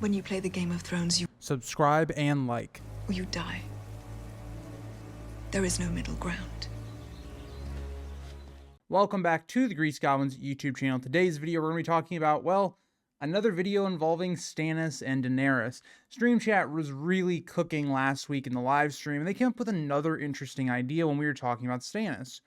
When you play the Game of Thrones, Subscribe and like. you die. There is no middle ground. Welcome back to the Grease Goblins YouTube channel. Today's video we're going to be talking about, well, another video involving Stannis and Daenerys. Stream chat was really cooking last week in the live stream, and they came up with another interesting idea when we were talking about Stannis.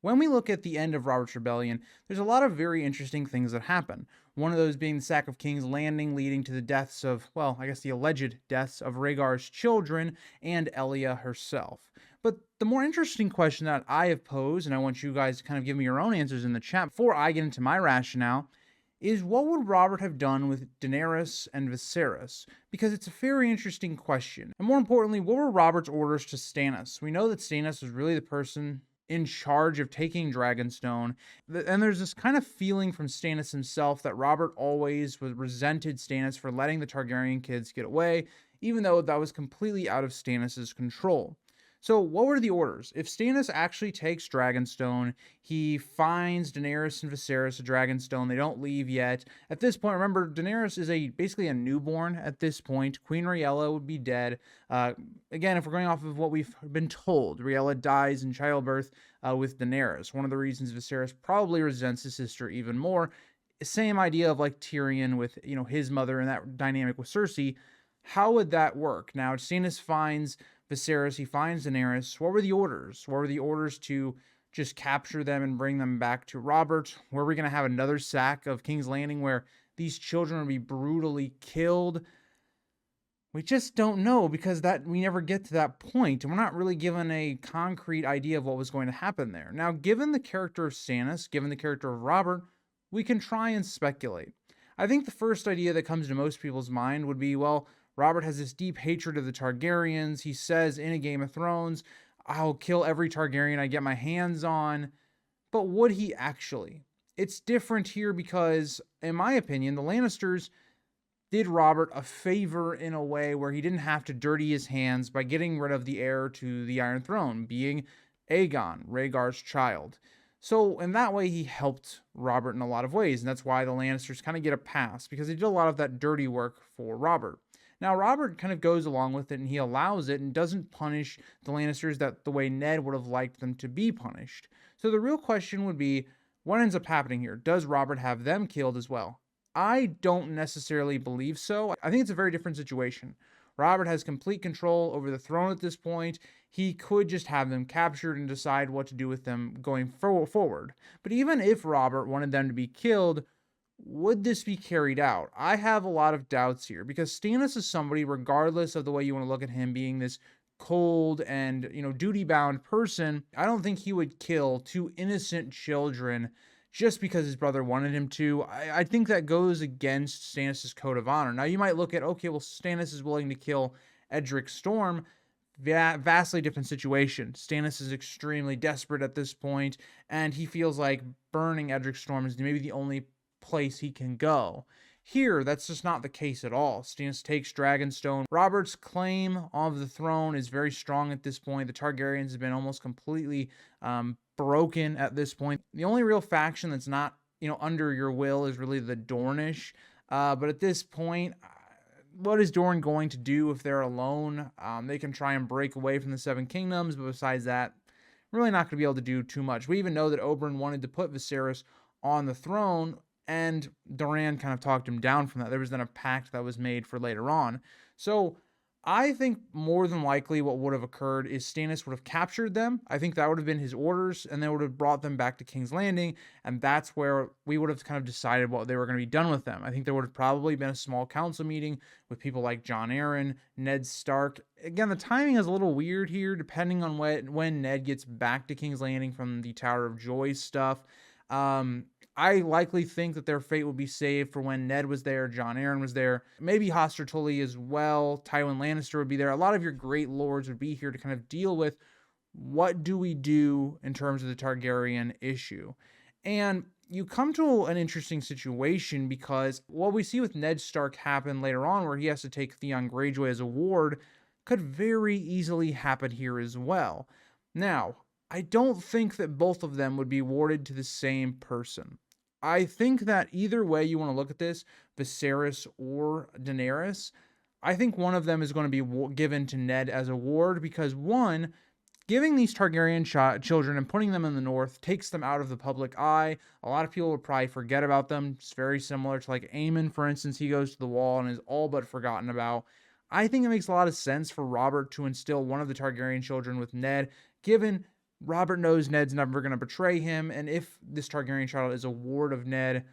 When we look at the end of Robert's Rebellion, there's a lot of very interesting things that happen. One of those being the sack of King's Landing, leading to the deaths of, well, I guess the alleged deaths of Rhaegar's children and Elia herself. But the more interesting question that I have posed, and I want you guys to kind of give me your own answers in the chat before I get into my rationale, is what would Robert have done with Daenerys and Viserys? Because it's a very interesting question. And more importantly, what were Robert's orders to Stannis? We know that Stannis was really the person in charge of taking Dragonstone, and there's this kind of feeling from Stannis himself that Robert always resented Stannis for letting the Targaryen kids get away, even though that was completely out of Stannis' control. So what were the orders? If Stannis actually takes Dragonstone, he finds Daenerys and Viserys a Dragonstone. They don't leave yet. At this point, remember, Daenerys is basically a newborn at this point. Queen Rhaella would be dead. Again, if we're going off of what we've been told, Rhaella dies in childbirth with Daenerys. One of the reasons Viserys probably resents his sister even more. Same idea of like Tyrion with, his mother and that dynamic with Cersei. How would that work? Now, Stannis finds Viserys, he finds Daenerys. What were the orders? What were the orders to just capture them and bring them back to Robert? Were we going to have another sack of King's Landing where these children would be brutally killed? We just don't know, because we never get to that point, and we're not really given a concrete idea of what was going to happen there. Now, given the character of Stannis, given the character of Robert, we can try and speculate. I think the first idea that comes to most people's mind would be, well, Robert has this deep hatred of the Targaryens. He says in A Game of Thrones, I'll kill every Targaryen I get my hands on. But would he actually? It's different here because, in my opinion, the Lannisters did Robert a favor in a way where he didn't have to dirty his hands by getting rid of the heir to the Iron Throne, being Aegon, Rhaegar's child. So in that way, he helped Robert in a lot of ways, and that's why the Lannisters kind of get a pass, because they did a lot of that dirty work for Robert. Now, Robert kind of goes along with it, and he allows it and doesn't punish the Lannisters the way Ned would have liked them to be punished. So the real question would be, what ends up happening here? Does Robert have them killed as well? I don't necessarily believe so. I think it's a very different situation. Robert has complete control over the throne at this point. He could just have them captured and decide what to do with them going forward. But even if Robert wanted them to be killed, would this be carried out? I have a lot of doubts here, because Stannis is somebody, regardless of the way you want to look at him being this cold and, duty-bound person, I don't think he would kill two innocent children just because his brother wanted him to. I think that goes against Stannis' code of honor. Now, you might look at, okay, well, Stannis is willing to kill Edric Storm. Vastly different situation. Stannis is extremely desperate at this point, and he feels like burning Edric Storm is maybe the only place he can go. Here, that's just not the case at all. Stannis takes Dragonstone. Robert's claim of the throne is very strong at this point. The Targaryens have been almost completely broken at this point. The only real faction that's not, under your will is really the Dornish. But at this point, what is Dorne going to do if they're alone? They can try and break away from the Seven Kingdoms, but besides that, really not going to be able to do too much. We even know that Oberyn wanted to put Viserys on the throne, and Doran kind of talked him down from that. There was then a pact that was made for later on. So I think more than likely what would have occurred is Stannis would have captured them. I think that would have been his orders, and they would have brought them back to King's Landing, and that's where we would have kind of decided what they were going to be done with them. I think there would have probably been a small council meeting with people like Jon Arryn, Ned Stark. Again, the timing is a little weird here, depending on when Ned gets back to King's Landing from the Tower of Joy stuff. I likely think that their fate will be saved for when Ned was there, Jon Arryn was there, maybe Hoster Tully as well, Tywin Lannister would be there. A lot of your great lords would be here to kind of deal with what do we do in terms of the Targaryen issue. And you come to an interesting situation, because what we see with Ned Stark happen later on, where he has to take Theon Greyjoy as a ward, could very easily happen here as well. Now, I don't think that both of them would be warded to the same person. I think that either way you want to look at this, Viserys or Daenerys, I think one of them is going to be given to Ned as a ward because one, giving these Targaryen children and putting them in the north takes them out of the public eye. A lot of people would probably forget about them. It's very similar to like Aemon, for instance. He goes to the wall and is all but forgotten about. I think it makes a lot of sense for Robert to instill one of the Targaryen children with Ned, given Robert knows Ned's never going to betray him. And if this Targaryen child is a ward of Ned,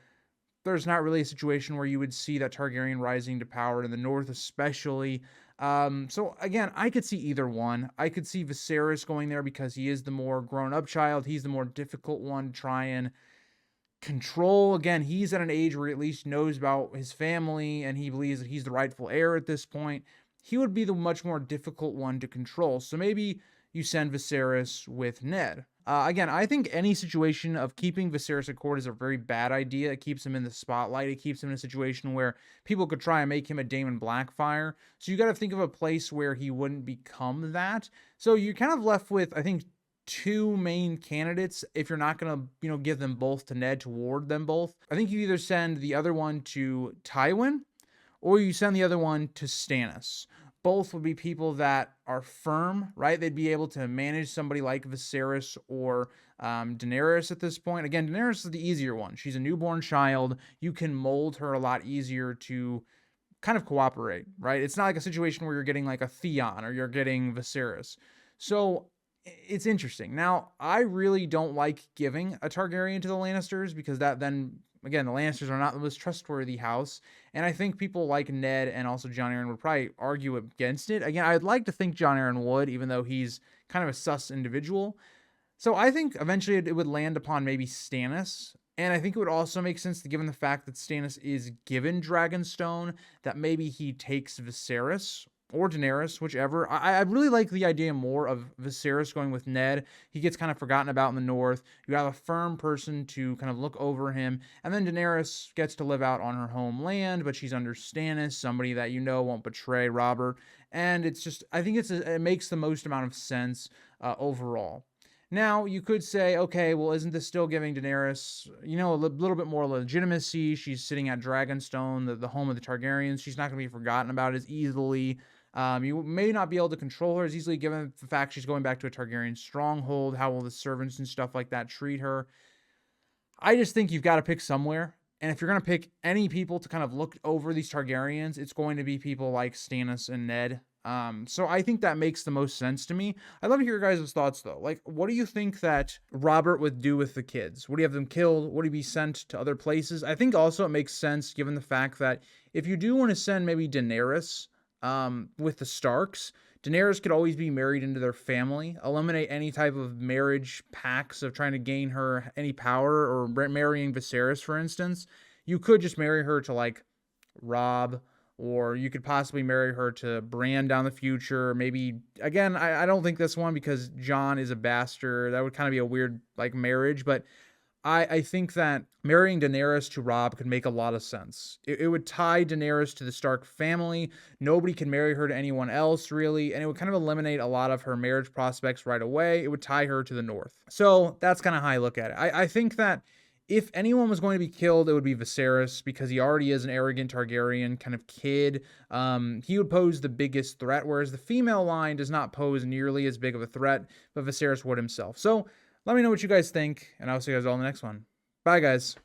there's not really a situation where you would see that Targaryen rising to power in the north, especially. So again, I could see either one. I could see Viserys going there because he is the more grown-up child. He's the more difficult one to try and control. Again, he's at an age where he at least knows about his family and he believes that he's the rightful heir at this point. He would be the much more difficult one to control. So maybe you send Viserys with Ned. Again, I think any situation of keeping Viserys at court is a very bad idea. It keeps him in the spotlight. It keeps him in a situation where people could try and make him a Daemon Blackfire. So you got to think of a place where he wouldn't become that. So you're kind of left with, I think, two main candidates if you're not going to, give them both to Ned to ward them both. I think you either send the other one to Tywin or you send the other one to Stannis. Both would be people that are firm, right? They'd be able to manage somebody like Viserys or Daenerys at this point. Again, Daenerys is the easier one. She's a newborn child. You can mold her a lot easier to kind of cooperate, right? It's not like a situation where you're getting like a Theon or you're getting Viserys. So it's interesting. Now, I really don't like giving a Targaryen to the Lannisters because that then, again, the Lannisters are not the most trustworthy house. And I think people like Ned and also Jon Arryn would probably argue against it. Again, I'd like to think Jon Arryn would, even though he's kind of a sus individual. So I think eventually it would land upon maybe Stannis. And I think it would also make sense, given the fact that Stannis is given Dragonstone, that maybe he takes Viserys or Daenerys, whichever. I really like the idea more of Viserys going with Ned. He gets kind of forgotten about in the north. You have a firm person to kind of look over him. And then Daenerys gets to live out on her homeland, but she's under Stannis, somebody that won't betray Robert. And it's just, I think it makes the most amount of sense overall. Now, you could say, okay, well, isn't this still giving Daenerys, a little bit more legitimacy? She's sitting at Dragonstone, the home of the Targaryens. She's not going to be forgotten about as easily. You may not be able to control her as easily given the fact she's going back to a Targaryen stronghold. How will the servants and stuff like that treat her? I just think you've got to pick somewhere. And if you're going to pick any people to kind of look over these Targaryens, it's going to be people like Stannis and Ned. So I think that makes the most sense to me. I'd love to hear your guys' thoughts, though. Like, what do you think that Robert would do with the kids? Would he have them killed? Would he be sent to other places? I think also it makes sense given the fact that if you do want to send maybe Daenerys with the Starks, Daenerys could always be married into their family, eliminate any type of marriage pacts of trying to gain her any power or marrying Viserys, for instance. You could just marry her to, like, Robb, or you could possibly marry her to Bran down the future. Maybe, again, I don't think this one because Jon is a bastard. That would kind of be a weird, like, marriage, but I think that marrying Daenerys to Robb could make a lot of sense. It would tie Daenerys to the Stark family. Nobody can marry her to anyone else, really, and it would kind of eliminate a lot of her marriage prospects right away. It would tie her to the North. So that's kind of how I look at it. I think that if anyone was going to be killed, it would be Viserys because he already is an arrogant Targaryen kind of kid. He would pose the biggest threat, whereas the female line does not pose nearly as big of a threat, but Viserys would himself. So let me know what you guys think, and I'll see you guys all in the next one. Bye, guys.